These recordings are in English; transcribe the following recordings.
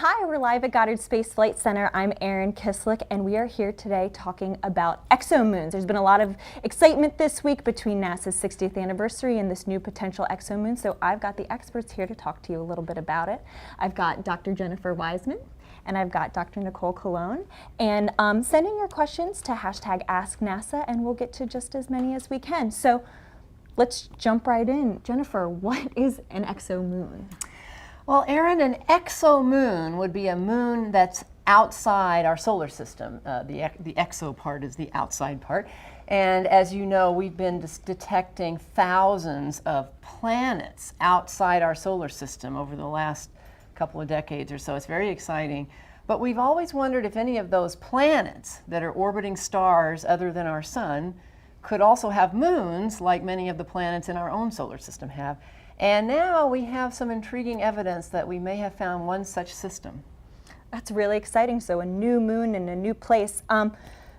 Hi, we're live at Goddard Space Flight Center. I'm Erin, Kisliuk, and we are here today talking about exomoons. There's been a lot of excitement this week between NASA's 60th anniversary and this new potential exomoon, so I've got the experts here to talk to you a little bit about it. I've got Dr. Jennifer Wiseman, and I've got Dr. Nicole Cologne. And send in your questions to #AskNASA, and we'll get to just as many as we can. So let's jump right in. Jennifer, what is an exomoon? Well, Erin, an exomoon would be a moon that's outside our solar system. The exo part is the outside part. And as you know, we've been detecting thousands of planets outside our solar system over the last couple of decades or so. It's very exciting. But we've always wondered if any of those planets that are orbiting stars other than our sun could also have moons like many of the planets in our own solar system have. And now we have some intriguing evidence that we may have found one such system. That's really exciting. So a new moon in a new place.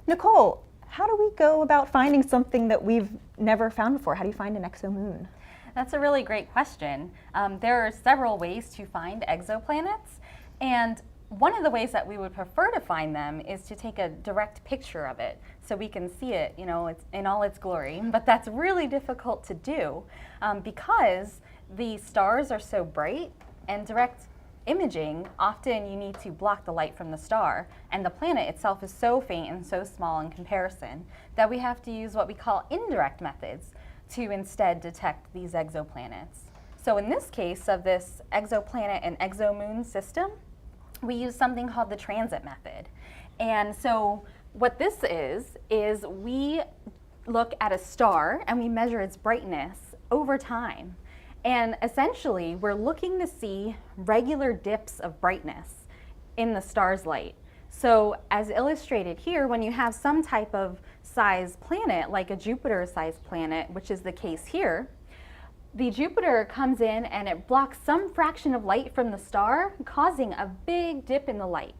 Nicole, how do we go about finding something that we've never found before? How do you find an exomoon? That's a really great question. There are several ways to find exoplanets, and one of the ways that we would prefer to find them is to take a direct picture of it so we can see it, it's in all its glory. But that's really difficult to do because the stars are so bright, and direct imaging, often you need to block the light from the star, and the planet itself is so faint and so small in comparison that we have to use what we call indirect methods to instead detect these exoplanets. So in this case of this exoplanet and exomoon system, we use something called the transit method. And so what this is we look at a star and we measure its brightness over time. And essentially, we're looking to see regular dips of brightness in the star's light. So as illustrated here, when you have some type of size planet, like a Jupiter-sized planet, which is the case here, the Jupiter comes in and it blocks some fraction of light from the star, causing a big dip in the light.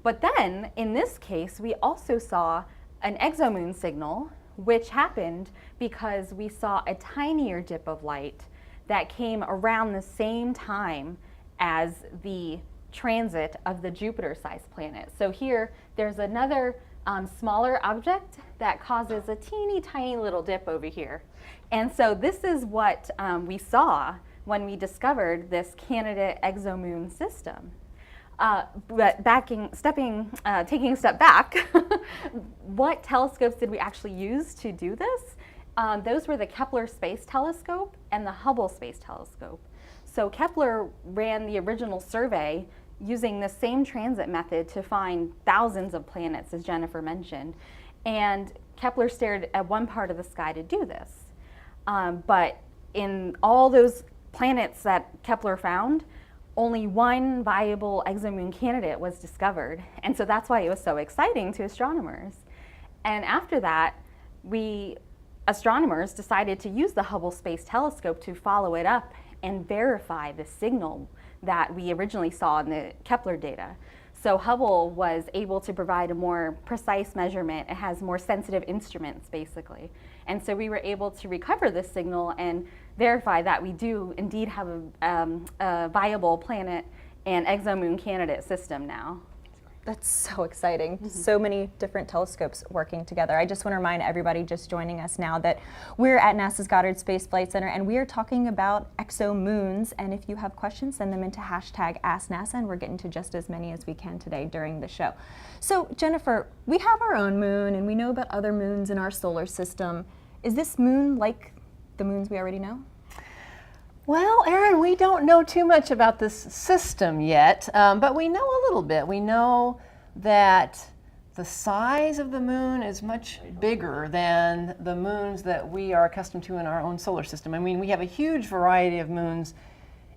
But then, in this case, we also saw an exomoon signal, which happened because we saw a tinier dip of light that came around the same time as the transit of the Jupiter-sized planet. So here, there's another smaller object that causes a teeny tiny little dip over here. And so this is what we saw when we discovered this candidate exomoon system. But taking a step back, what telescopes did we actually use to do this? Those were the Kepler Space Telescope and the Hubble Space Telescope. So Kepler ran the original survey using the same transit method to find thousands of planets, as Jennifer mentioned. And Kepler stared at one part of the sky to do this. But in all those planets that Kepler found, only one viable exomoon candidate was discovered. And so that's why it was so exciting to astronomers. And after that, astronomers decided to use the Hubble Space Telescope to follow it up and verify the signal that we originally saw in the Kepler data. So Hubble was able to provide a more precise measurement. It has more sensitive instruments, basically. And so we were able to recover this signal and verify that we do indeed have a viable planet and exomoon candidate system now. That's so exciting. Mm-hmm. So many different telescopes working together. I just want to remind everybody just joining us now that we're at NASA's Goddard Space Flight Center and we are talking about exomoons. And if you have questions, send them into #AskNASA, and we're getting to just as many as we can today during the show. So Jennifer, we have our own moon and we know about other moons in our solar system. Is this moon like the moons we already know? Well, Erin, we don't know too much about this system yet, but we know a little bit. We know that the size of the moon is much bigger than the moons that we are accustomed to in our own solar system. I mean, we have a huge variety of moons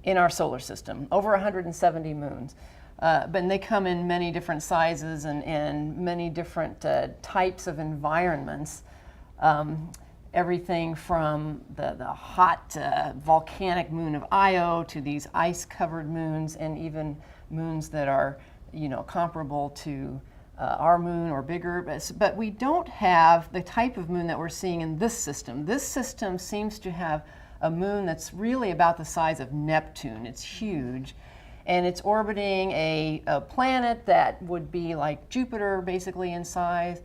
in our solar system, over 170 moons. But they come in many different sizes and many different types of environments. Everything from the hot volcanic moon of Io to these ice-covered moons, and even moons that are, comparable to our moon or bigger. But we don't have the type of moon that we're seeing in this system. This system seems to have a moon that's really about the size of Neptune. It's huge. and it's orbiting a planet that would be like Jupiter basically in size.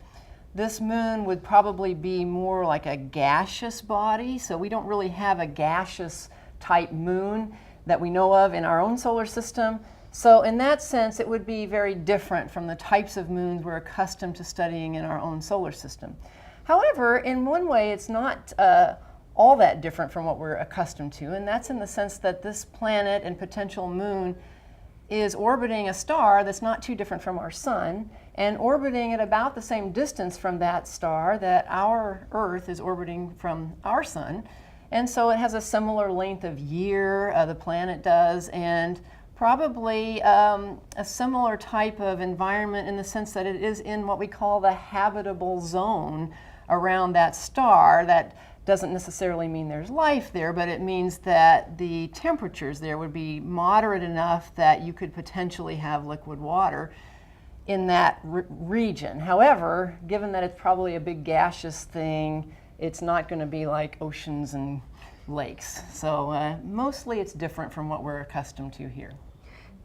This moon would probably be more like a gaseous body, so we don't really have a gaseous type moon that we know of in our own solar system. So in that sense, it would be very different from the types of moons we're accustomed to studying in our own solar system. However, in one way, it's not all that different from what we're accustomed to, and that's in the sense that this planet and potential moon is orbiting a star that's not too different from our sun, and orbiting at about the same distance from that star that our Earth is orbiting from our sun. And so it has a similar length of year, the planet does, and probably a similar type of environment in the sense that it is in what we call the habitable zone around that star. That doesn't necessarily mean there's life there, but it means that the temperatures there would be moderate enough that you could potentially have liquid water in that region. However, given that it's probably a big gaseous thing, it's not going to be like oceans and lakes. So mostly it's different from what we're accustomed to here.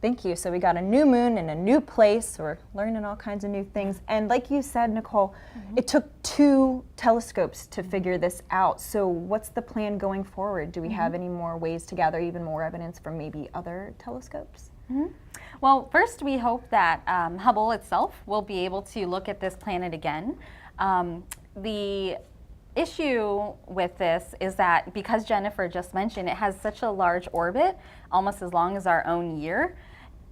Thank you. So we got a new moon in a new place. We're learning all kinds of new things. And like you said, Knicole, it took 2 telescopes to figure this out. So what's the plan going forward? Do we have any more ways to gather even more evidence from maybe other telescopes? Well, first we hope that Hubble itself will be able to look at this planet again. The issue with this is that because Jennifer just mentioned it has such a large orbit, almost as long as our own year,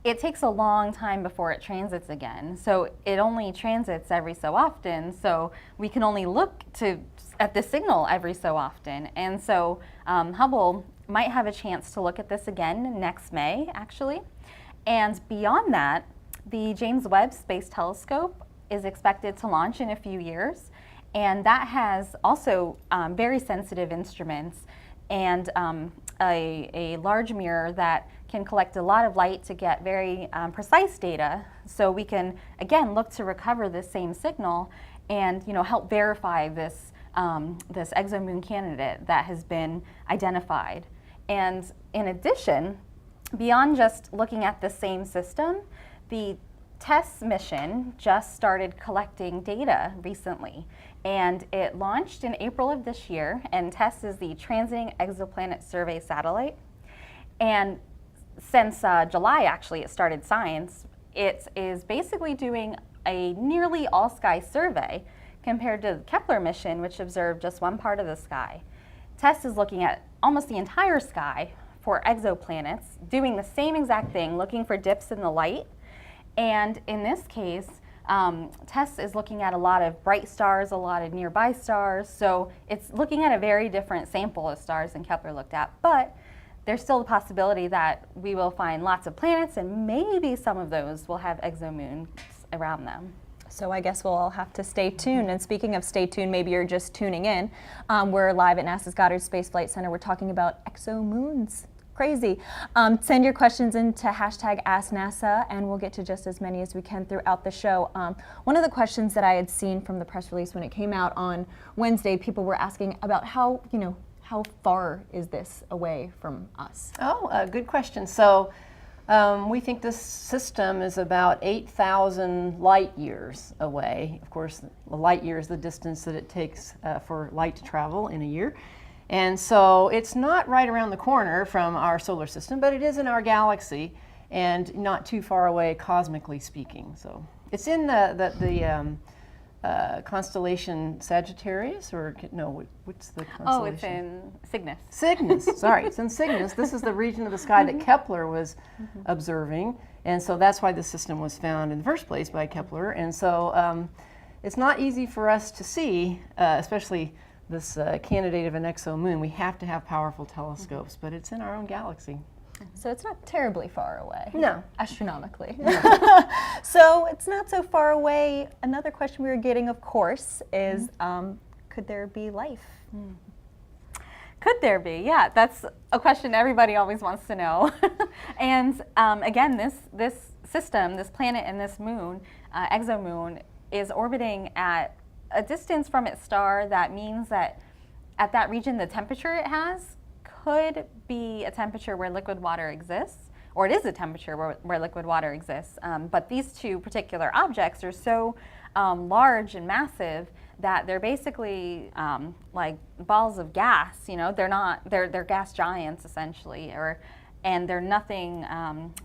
it takes a long time before it transits again. So it only transits every so often, so we can only look at the signal every so often. And so Hubble might have a chance to look at this again next May, actually. And beyond that, the James Webb Space Telescope is expected to launch in a few years. And that has also very sensitive instruments and a large mirror that can collect a lot of light to get very precise data. So we can, again, look to recover this same signal and help verify this exomoon candidate that has been identified. And in addition, beyond just looking at the same system, the TESS mission just started collecting data recently, and it launched in April of this year, and TESS is the Transiting Exoplanet Survey Satellite. And since July, actually, it started science. It is basically doing a nearly all-sky survey compared to the Kepler mission, which observed just one part of the sky. TESS is looking at almost the entire sky for exoplanets, doing the same exact thing, looking for dips in the light. And in this case, TESS is looking at a lot of bright stars, a lot of nearby stars, so it's looking at a very different sample of stars than Kepler looked at, but there's still the possibility that we will find lots of planets, and maybe some of those will have exomoons around them. So I guess we'll all have to stay tuned. And speaking of stay tuned, maybe you're just tuning in. We're live at NASA's Goddard Space Flight Center. We're talking about exomoons. Crazy. Send your questions into #AskNASA, and we'll get to just as many as we can throughout the show. One of the questions that I had seen from the press release when it came out on Wednesday, people were asking about how far is this away from us? Oh, good question. So we think this system is about 8,000 light years away. Of course, a light year is the distance that it takes for light to travel in a year. And so it's not right around the corner from our solar system, but it is in our galaxy and not too far away cosmically speaking. So it's in the constellation Sagittarius, or no, what's the constellation? Oh, it's in Cygnus. Cygnus, sorry, it's in Cygnus. This is the region of the sky that Kepler was observing, and so that's why the system was found in the first place by Kepler. And so it's not easy for us to see, especially this candidate of an exomoon. We have to have powerful telescopes, but it's in our own galaxy. So it's not terribly far away. No. Astronomically. So it's not so far away. Another question we were getting, of course, is could there be life? Could there be? Yeah, that's a question everybody always wants to know. And again, this system, this planet and this moon, exomoon, is orbiting at a distance from its star that means that at that region, the temperature it has could be a temperature where liquid water exists, or it is a temperature where liquid water exists. But these two particular objects are so large and massive that they're basically like balls of gas. You know, they're gas giants essentially, and they're nothing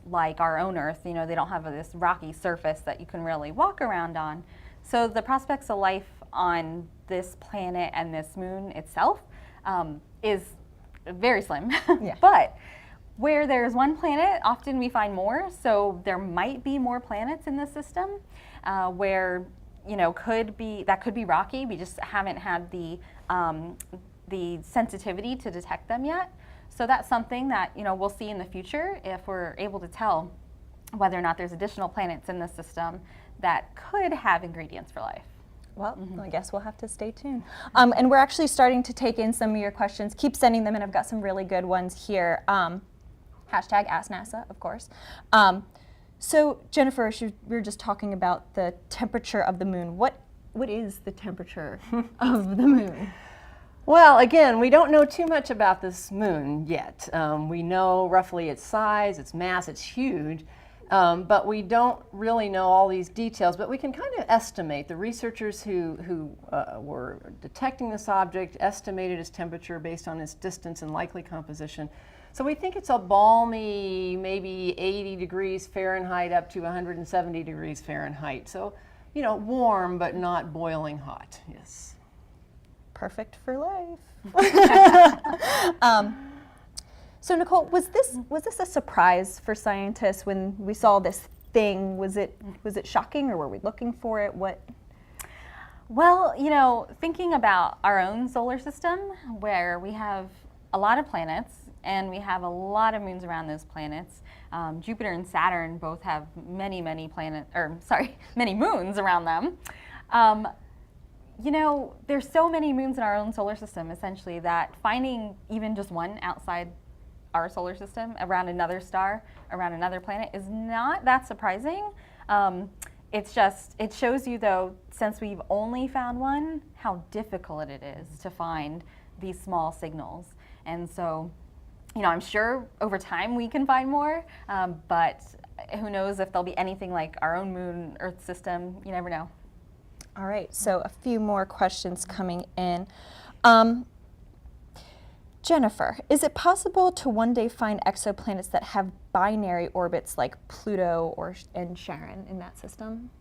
like our own Earth. You know, they don't have this rocky surface that you can really walk around on. So the prospects of life on this planet and this moon itself is very slim. Yeah. But where there's one planet, often we find more. So there might be more planets in the system where, you know, could be rocky. We just haven't had the sensitivity to detect them yet. So that's something that, you know, we'll see in the future if we're able to tell whether or not there's additional planets in the system that could have ingredients for life. Well, I guess we'll have to stay tuned. And we're actually starting to take in some of your questions. Keep sending them, and I've got some really good ones here. Hashtag Ask NASA, of course. So Jennifer, we were just talking about the temperature of the moon. What is the temperature of the moon? Well, again, we don't know too much about this moon yet. We know roughly its size, its mass, it's huge. But we don't really know all these details, but we can kind of estimate. The researchers who were detecting this object estimated its temperature based on its distance and likely composition. So we think it's a balmy, maybe 80 degrees Fahrenheit up to 170 degrees Fahrenheit. So, you know, warm but not boiling hot, yes. Perfect for life. So Nicole, was this a surprise for scientists when we saw this thing? Was it shocking, or were we looking for it? What? Well, you know, thinking about our own solar system, where we have a lot of planets and we have a lot of moons around those planets. Jupiter and Saturn both have many moons around them. You know, there's so many moons in our own solar system, essentially, that finding even just one outside our solar system, around another star, around another planet, is not that surprising. It shows you, though, since we've only found one, how difficult it is to find these small signals. And so, you know, I'm sure over time we can find more, but who knows if there'll be anything like our own moon, Earth system. You never know. All right, so a few more questions coming in. Jennifer, is it possible to one day find exoplanets that have binary orbits like Pluto and Charon in that system?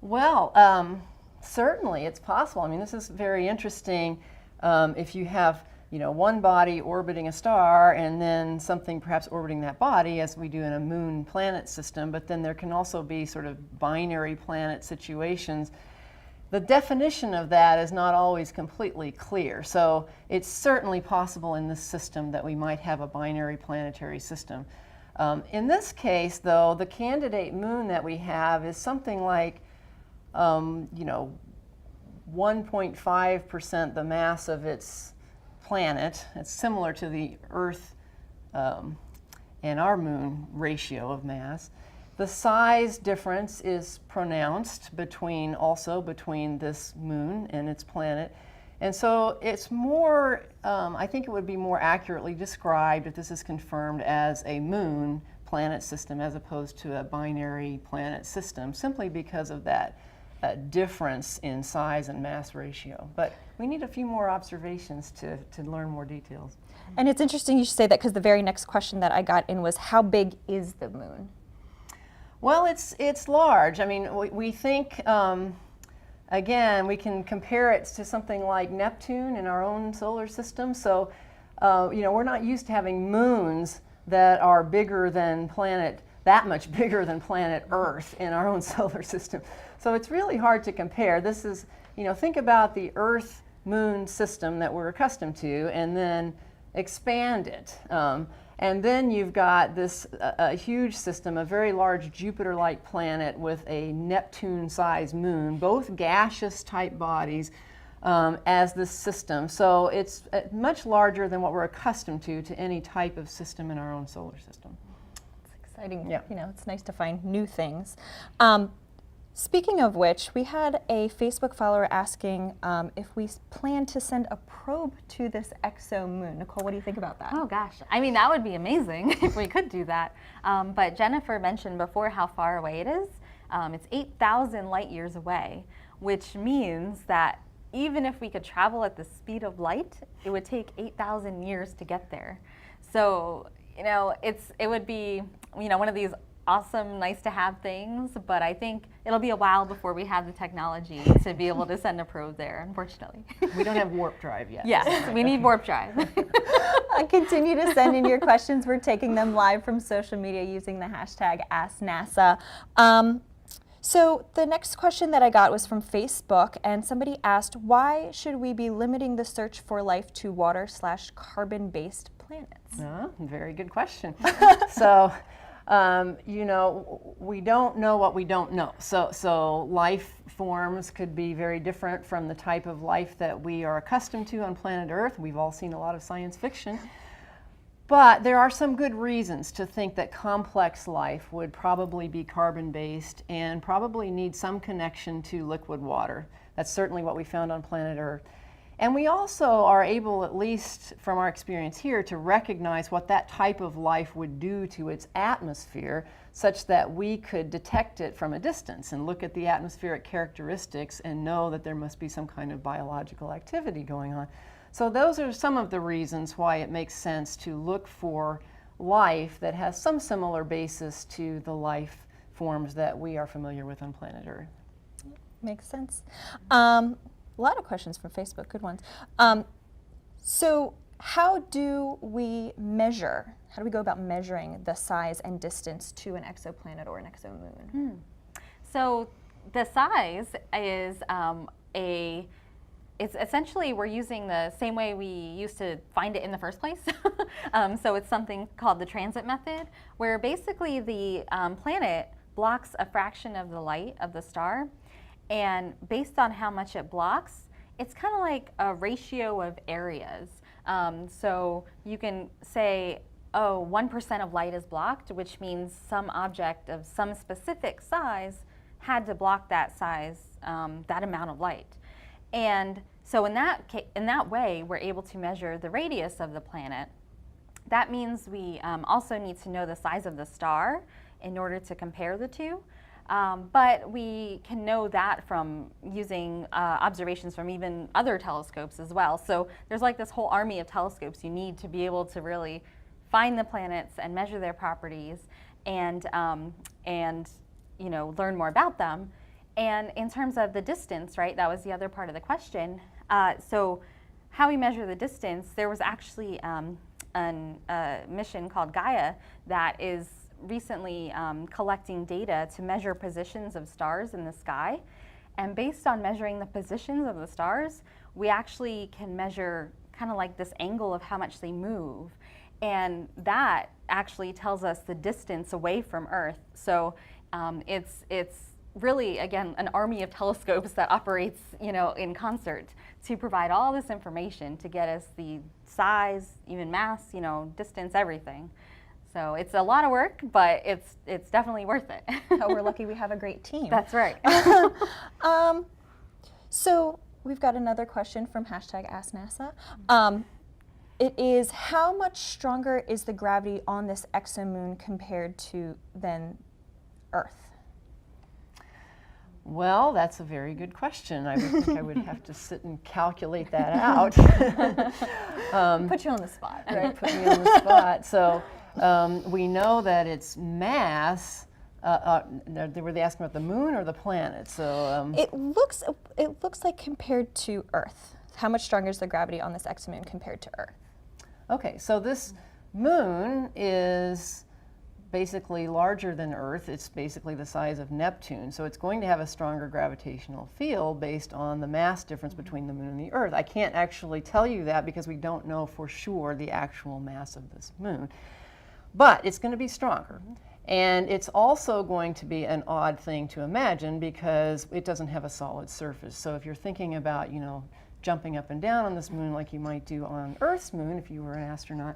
Well, certainly it's possible. I mean, this is very interesting. If you have, you know, one body orbiting a star and then something perhaps orbiting that body, as we do in a moon-planet system, but then there can also be sort of binary planet situations. The definition of that is not always completely clear. So it's certainly possible in this system that we might have a binary planetary system. In this case, though, the candidate moon that we have is something like, you know, 1.5% the mass of its planet. It's similar to the Earth and our moon ratio of mass. The size difference is pronounced between this moon and its planet. And so it's more, I think it would be more accurately described, if this is confirmed, as a moon planet system as opposed to a binary planet system, simply because of that difference in size and mass ratio. But we need a few more observations to learn more details. And it's interesting you should say that, because the very next question that I got in was, how big is the moon? Well, it's large. I mean, we think, again, we can compare it to something like Neptune in our own solar system. So, you know, we're not used to having moons that are bigger than that much bigger than planet Earth in our own solar system. So it's really hard to compare. This is, you know, think about the Earth-Moon system that we're accustomed to, and then expand it. And then you've got this a huge system, a very large Jupiter-like planet with a Neptune-sized moon, both gaseous type bodies as this system. So it's much larger than what we're accustomed to any type of system in our own solar system. It's exciting. Yeah. You know, it's nice to find new things. Speaking of which, we had a Facebook follower asking if we plan to send a probe to this exomoon. Nicole, what do you think about that? Oh gosh, I mean, that would be amazing if we could do that. But Jennifer mentioned before how far away it is. It's 8,000 light years away, which means that even if we could travel at the speed of light, it would take 8,000 years to get there. So, it would be, one of these awesome, nice to have things, but I think it'll be a while before we have the technology to be able to send a probe there, unfortunately. We don't have warp drive yet. Yes, we need warp drive. Continue to send in your questions. We're taking them live from social media using the hashtag AskNASA. So the next question that I got was from Facebook, and somebody asked, why should we be limiting the search for life to water/carbon-based planets? Very good question. So, we don't know what we don't know. So life forms could be very different from the type of life that we are accustomed to on planet Earth. We've all seen a lot of science fiction. But there are some good reasons to think that complex life would probably be carbon-based and probably need some connection to liquid water. That's certainly what we found on planet Earth. And we also are able, at least from our experience here, to recognize what that type of life would do to its atmosphere, such that we could detect it from a distance and look at the atmospheric characteristics and know that there must be some kind of biological activity going on. So those are some of the reasons why it makes sense to look for life that has some similar basis to the life forms that we are familiar with on planet Earth. Makes sense. A lot of questions from Facebook, good ones. So how do we go about measuring the size and distance to an exoplanet or an exomoon? So the size is it's essentially, we're using the same way we used to find it in the first place. So it's something called the transit method, where basically the planet blocks a fraction of the light of the star. And based on how much it blocks, it's kind of like a ratio of areas. So you can say, 1% of light is blocked, which means some object of some specific size had to block that size, that amount of light. And so in that way, we're able to measure the radius of the planet. That means we also need to know the size of the star in order to compare the two. But we can know that from using observations from even other telescopes as well. So there's like this whole army of telescopes you need to be able to really find the planets and measure their properties and learn more about them. And in terms of the distance, right, that was the other part of the question. So how we measure the distance, there was actually a mission called Gaia that is recently collecting data to measure positions of stars in the sky. And based on measuring the positions of the stars, we actually can measure kind of like this angle of how much they move. And that actually tells us the distance away from Earth. So it's really, again, an army of telescopes that operates, in concert to provide all this information to get us the size, even mass, distance, everything. So it's a lot of work, but it's definitely worth it. Oh, we're lucky we have a great team. That's right. So we've got another question from hashtag AskNASA. It is, how much stronger is the gravity on this exomoon compared to than Earth? Well, that's a very good question. I would think I would have to sit and calculate that out. Put you on the spot. Right, put me on the spot. So we know that its mass, were they asking about the moon or the planet? So it looks like compared to Earth. How much stronger is the gravity on this exomoon compared to Earth? Okay, so this moon is basically larger than Earth. It's basically the size of Neptune. So it's going to have a stronger gravitational field based on the mass difference between the moon and the Earth. I can't actually tell you that because we don't know for sure the actual mass of this moon. But it's going to be stronger. And it's also going to be an odd thing to imagine because it doesn't have a solid surface. So if you're thinking about, jumping up and down on this moon like you might do on Earth's moon if you were an astronaut,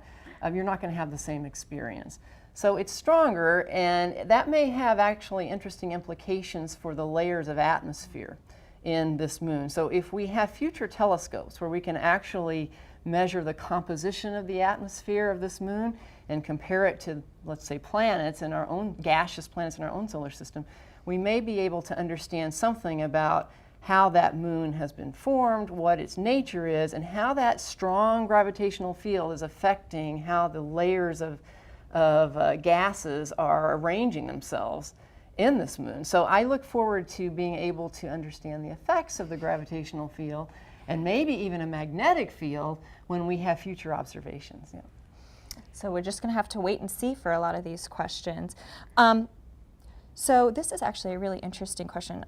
you're not going to have the same experience. So it's stronger, and that may have actually interesting implications for the layers of atmosphere in this moon. So if we have future telescopes where we can actually measure the composition of the atmosphere of this moon and compare it to, let's say, planets in our own, gaseous planets in our own solar system, we may be able to understand something about how that moon has been formed, what its nature is, and how that strong gravitational field is affecting how the layers of gases are arranging themselves in this moon. So I look forward to being able to understand the effects of the gravitational field and maybe even a magnetic field when we have future observations. Yeah. So we're just going to have to wait and see for a lot of these questions. So this is actually a really interesting question.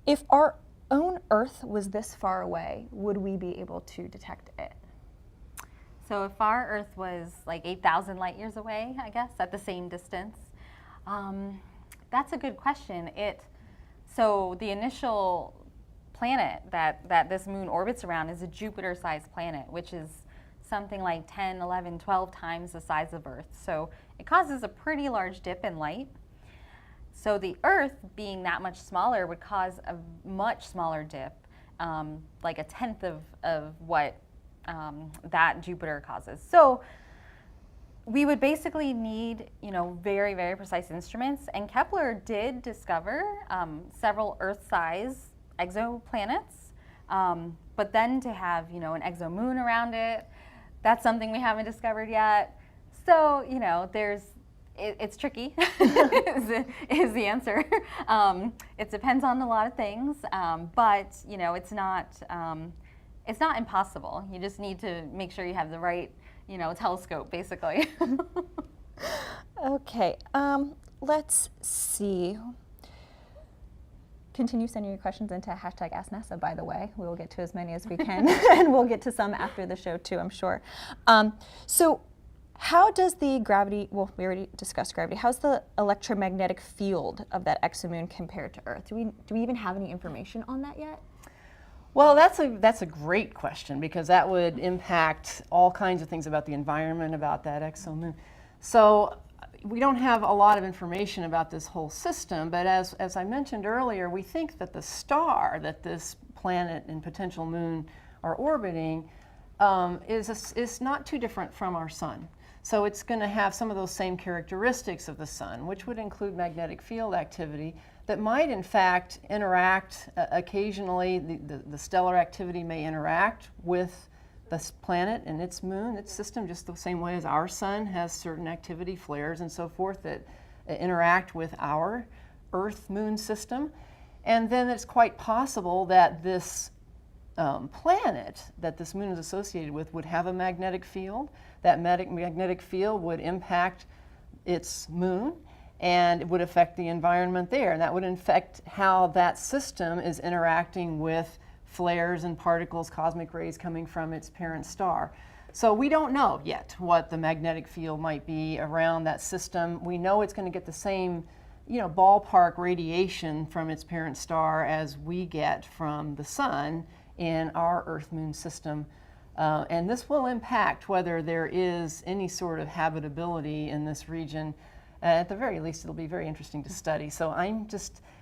If our own Earth was this far away, would we be able to detect it? So if our Earth was like 8,000 light years away, I guess, at the same distance, that's a good question. So the initial planet that this moon orbits around is a Jupiter-sized planet, which is something like 10, 11, 12 times the size of Earth. So it causes a pretty large dip in light. So the Earth, being that much smaller, would cause a much smaller dip, like a tenth of what that Jupiter causes. So we would basically need, very, very precise instruments. And Kepler did discover several Earth-size exoplanets, but then to have, an exomoon around it, that's something we haven't discovered yet. So, it's tricky, is the answer. It depends on a lot of things, but it's not impossible. You just need to make sure you have the right, telescope, basically. Okay, let's see. Continue sending your questions into #AskNASA, by the way. We will get to as many as we can, and we'll get to some after the show too, I'm sure. So how does the gravity, well, we already discussed gravity, how's the electromagnetic field of that exomoon compared to Earth? Do we even have any information on that yet? Well, that's a great question, because that would impact all kinds of things about the environment, about that exomoon. So we don't have a lot of information about this whole system, but as I mentioned earlier, we think that the star that this planet and potential moon are orbiting is not too different from our sun. So it's going to have some of those same characteristics of the sun, which would include magnetic field activity that might in fact interact occasionally. The stellar activity may interact with this planet and its moon, its system, just the same way as our sun has certain activity, flares and so forth, that interact with our Earth-Moon system. And then it's quite possible that this planet that this moon is associated with would have a magnetic field. That magnetic field would impact its moon, and it would affect the environment there. And that would affect how that system is interacting with flares and particles, cosmic rays coming from its parent star. So we don't know yet what the magnetic field might be around that system. We know it's going to get the same, ballpark radiation from its parent star as we get from the sun in our Earth-Moon system. And this will impact whether there is any sort of habitability in this region. At the very least, it'll be very interesting to study. So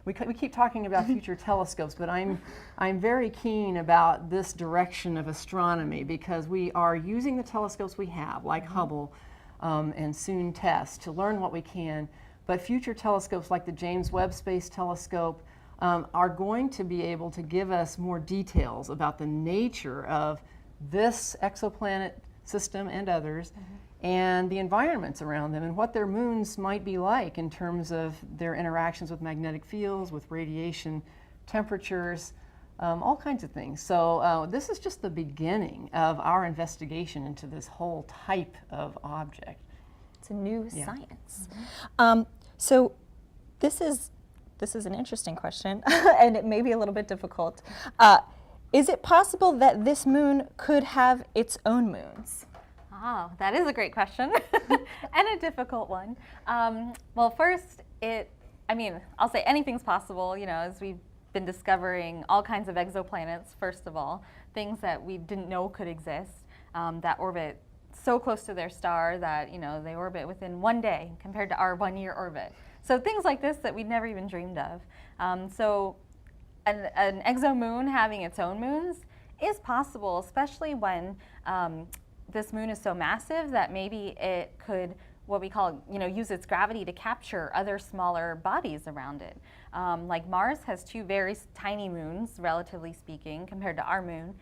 we keep talking about future telescopes, but I'm very keen about this direction of astronomy, because we are using the telescopes we have, like Hubble and soon TESS, to learn what we can. But future telescopes like the James Webb Space Telescope are going to be able to give us more details about the nature of this exoplanet system and others, and the environments around them, and what their moons might be like in terms of their interactions with magnetic fields, with radiation, temperatures, all kinds of things. So this is just the beginning of our investigation into this whole type of object. It's a new science. So this is an interesting question, and it may be a little bit difficult. Is it possible that this moon could have its own moons? Oh, that is a great question and a difficult one. Well, first, I'll say anything's possible, as we've been discovering all kinds of exoplanets, first of all, things that we didn't know could exist, that orbit so close to their star that, they orbit within 1 day compared to our 1-year orbit. So things like this that we'd never even dreamed of. So an exomoon having its own moons is possible, especially when this moon is so massive that maybe it could, what we call, use its gravity to capture other smaller bodies around it. Like Mars has 2 very tiny moons, relatively speaking, compared to our moon.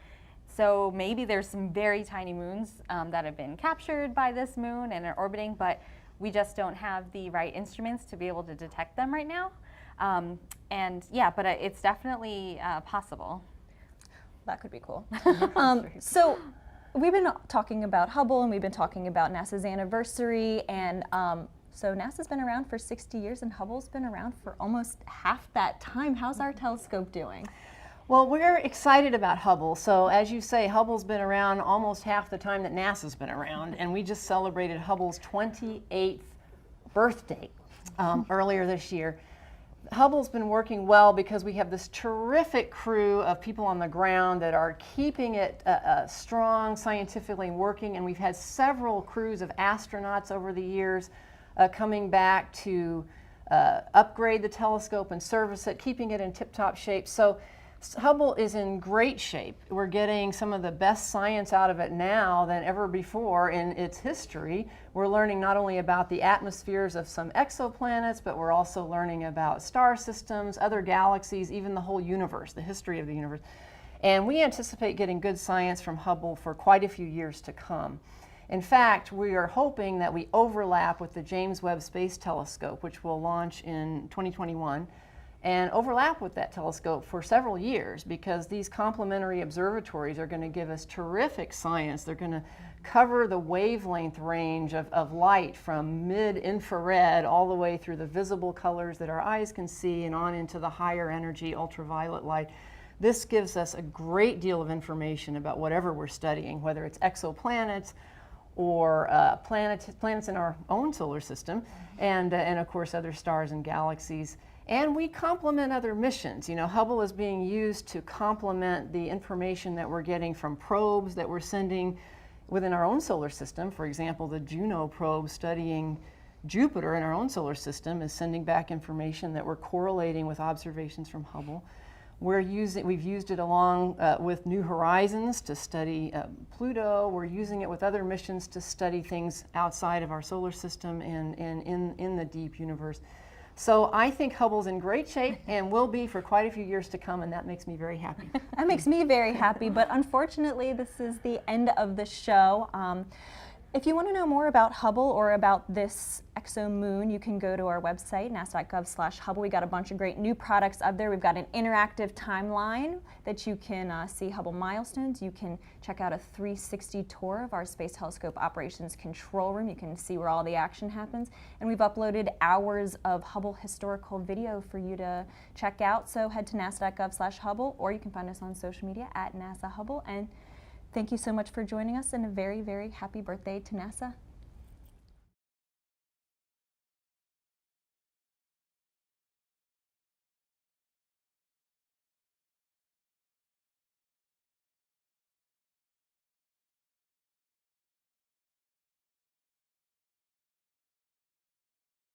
So maybe there's some very tiny moons that have been captured by this moon and are orbiting, but we just don't have the right instruments to be able to detect them right now. But it's definitely possible. That could be cool. So we've been talking about Hubble, and we've been talking about NASA's anniversary, and so NASA's been around for 60 years, and Hubble's been around for almost half that time. How's our telescope doing? Well, we're excited about Hubble. So as you say, Hubble's been around almost half the time that NASA's been around, and we just celebrated Hubble's 28th birthday earlier this year. Hubble's been working well because we have this terrific crew of people on the ground that are keeping it strong scientifically working, and we've had several crews of astronauts over the years coming back to upgrade the telescope and service it, keeping it in tip-top shape. So Hubble is in great shape. We're getting some of the best science out of it now than ever before in its history. We're learning not only about the atmospheres of some exoplanets, but we're also learning about star systems, other galaxies, even the whole universe, the history of the universe. And we anticipate getting good science from Hubble for quite a few years to come. In fact, we are hoping that we overlap with the James Webb Space Telescope, which will launch in 2021. And overlap with that telescope for several years, because these complementary observatories are going to give us terrific science. They're going to cover the wavelength range of light from mid-infrared all the way through the visible colors that our eyes can see and on into the higher energy ultraviolet light. This gives us a great deal of information about whatever we're studying, whether it's exoplanets or planets in our own solar system, and of course other stars and galaxies. And we complement other missions. Hubble is being used to complement the information that we're getting from probes that we're sending within our own solar system. For example, the Juno probe studying Jupiter in our own solar system is sending back information that we're correlating with observations from Hubble. We've used it along with New Horizons to study Pluto. We're using it with other missions to study things outside of our solar system and in the deep universe. So I think Hubble's in great shape and will be for quite a few years to come, and that makes me very happy. That makes me very happy, but unfortunately this is the end of the show. If you want to know more about Hubble or about this exomoon, you can go to our website, nasa.gov/Hubble. We got a bunch of great new products up there. We've got an interactive timeline that you can see Hubble milestones. You can check out a 360 tour of our Space Telescope Operations Control Room. You can see where all the action happens. And we've uploaded hours of Hubble historical video for you to check out. So head to nasa.gov/Hubble, or you can find us on social media at NASA Hubble. And thank you so much for joining us, and a very, very happy birthday to NASA.